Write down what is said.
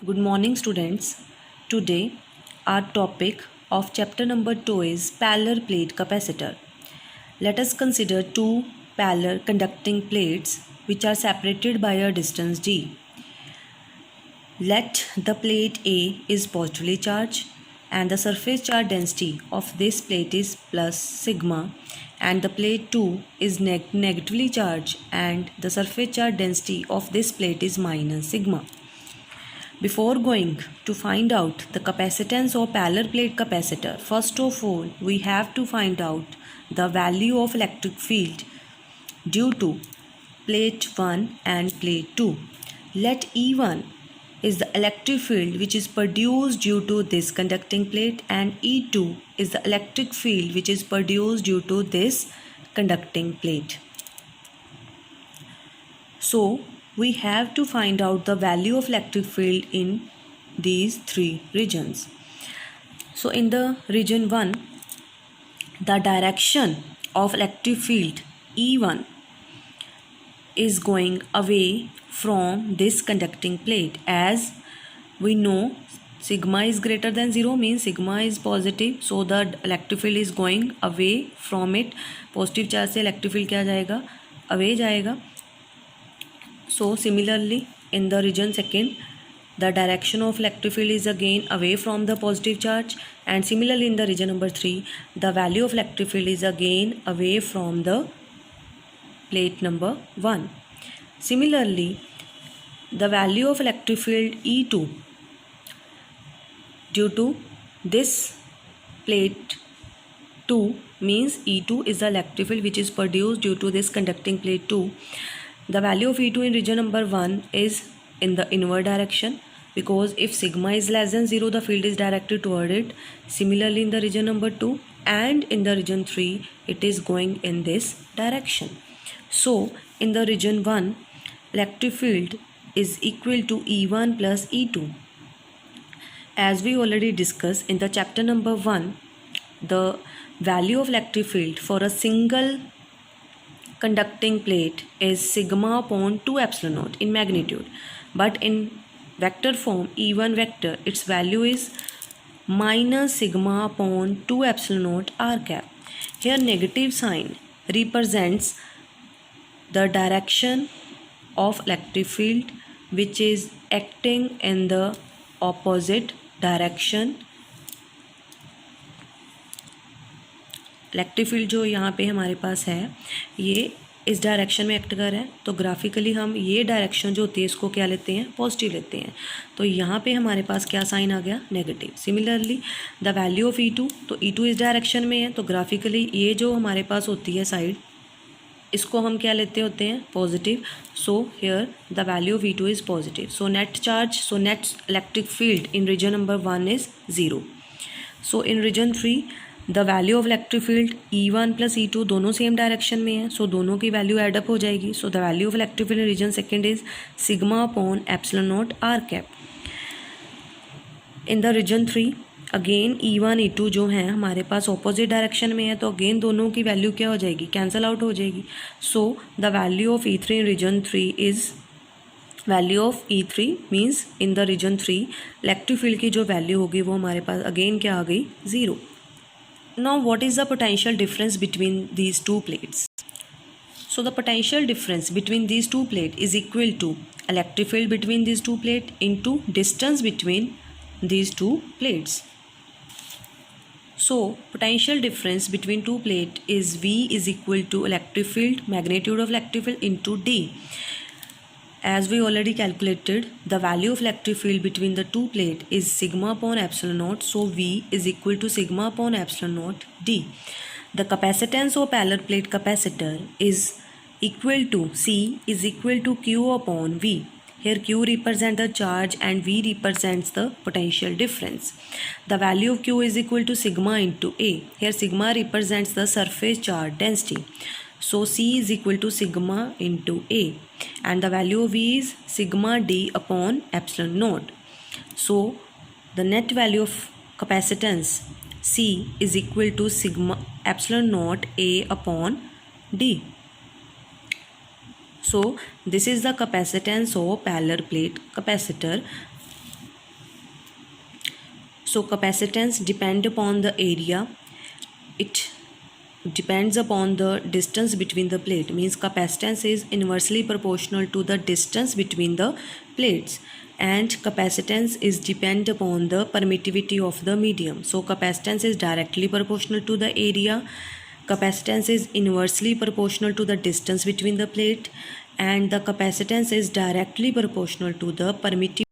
Good morning, students. Today, our topic of chapter number 2 is parallel plate capacitor. Let us consider two parallel conducting plates which are separated by a distance d. Let the plate A is positively charged and the surface charge density of this plate is plus sigma, and the plate 2 is negatively charged and the surface charge density of this plate is minus sigma. Before going to find out the capacitance of parallel plate capacitor, first of all we have to find out the value of electric field due to plate 1 and plate 2. Let E1 is the electric field which is produced due to this conducting plate, and E2 is the electric field which is produced due to this conducting plate. So we have to find out the value of electric field in these three regions. So in the region 1, the direction of electric field E1 is going away from this conducting plate. As we know, sigma is greater than 0 means sigma is positive, so the electric field is going away from it. Positive charge से electric field क्या जाएगा, away जाएगा. So similarly in the region 2, the direction of electric field is again away from the positive charge, and similarly in the region number 3, the value of electric field is again away from the plate number 1. Similarly, the value of electric field E2 due to this plate 2 means E2 is the electric field which is produced due to this conducting plate 2. The value of E2 in region number 1 is in the inward direction, because if sigma is less than 0 the field is directed toward it. Similarly in the region number 2 and in the region 3 it is going in this direction. So in the region 1, electric field is equal to E1 plus E2. As we already discussed in the chapter number 1, the value of electric field for a single conducting plate is sigma upon 2 epsilon naught in magnitude, but in vector form E1 vector its value is minus sigma upon 2 epsilon naught r cap. Here negative sign represents the direction of electric field which is acting in the opposite direction. Electric field जो यहाँ पे हमारे पास है ये इस direction में act कर रहा है, तो ग्राफिकली हम ये डायरेक्शन जो होती है इसको क्या लेते हैं, पॉजिटिव लेते हैं. तो यहाँ पे हमारे पास क्या साइन आ गया, negative. Similarly the value of E2, तो E2 इस डायरेक्शन में है, तो ग्राफिकली ये जो हमारे पास होती है साइड इसको हम क्या लेते होते हैं, positive. So here the value of E2 is positive. So net charge, so net electric field in region number 1 is 0. So in region 3 the value of electric field E1 plus E2 दोनों same direction में है, सो दोनों की value add up हो जाएगी. So the value of electric field in region 2 is sigma upon epsilon naught r cap. In the region 3 again E1 E2 जो हैं हमारे पास ऑपोजिट डायरेक्शन में है, तो अगेन दोनों की वैल्यू क्या हो जाएगी, कैंसल आउट हो जाएगी. So the value of E3 in region 3 is value of E3 means in the region 3 electric field की जो वैल्यू होगी वो हमारे पास अगेन क्या आ गई, 0. Now what is the potential difference between these two plates? So the potential difference between these two plates is equal to electric field between these two plates into distance between these two plates. So potential difference between two plates is V is equal to electric field, magnitude of electric field into D. As we already calculated, the value of electric field between the two plates is sigma upon epsilon naught. So V is equal to sigma upon epsilon naught D. The capacitance of parallel plate capacitor is equal to C is equal to Q upon V. Here Q represents the charge and V represents the potential difference. The value of Q is equal to sigma into A. Here sigma represents the surface charge density. So C is equal to sigma into A, and the value of V is sigma D upon epsilon naught. So the net value of capacitance C is equal to sigma epsilon naught A upon D. So this is the capacitance of parallel plate capacitor. So capacitance depend upon the area. It depends upon the distance between the plate, means capacitance is inversely proportional to the distance between the plates, and capacitance is depend upon the permittivity of the medium. So capacitance is directly proportional to the area, capacitance is inversely proportional to the distance between the plate, and the capacitance is directly proportional to the permittivity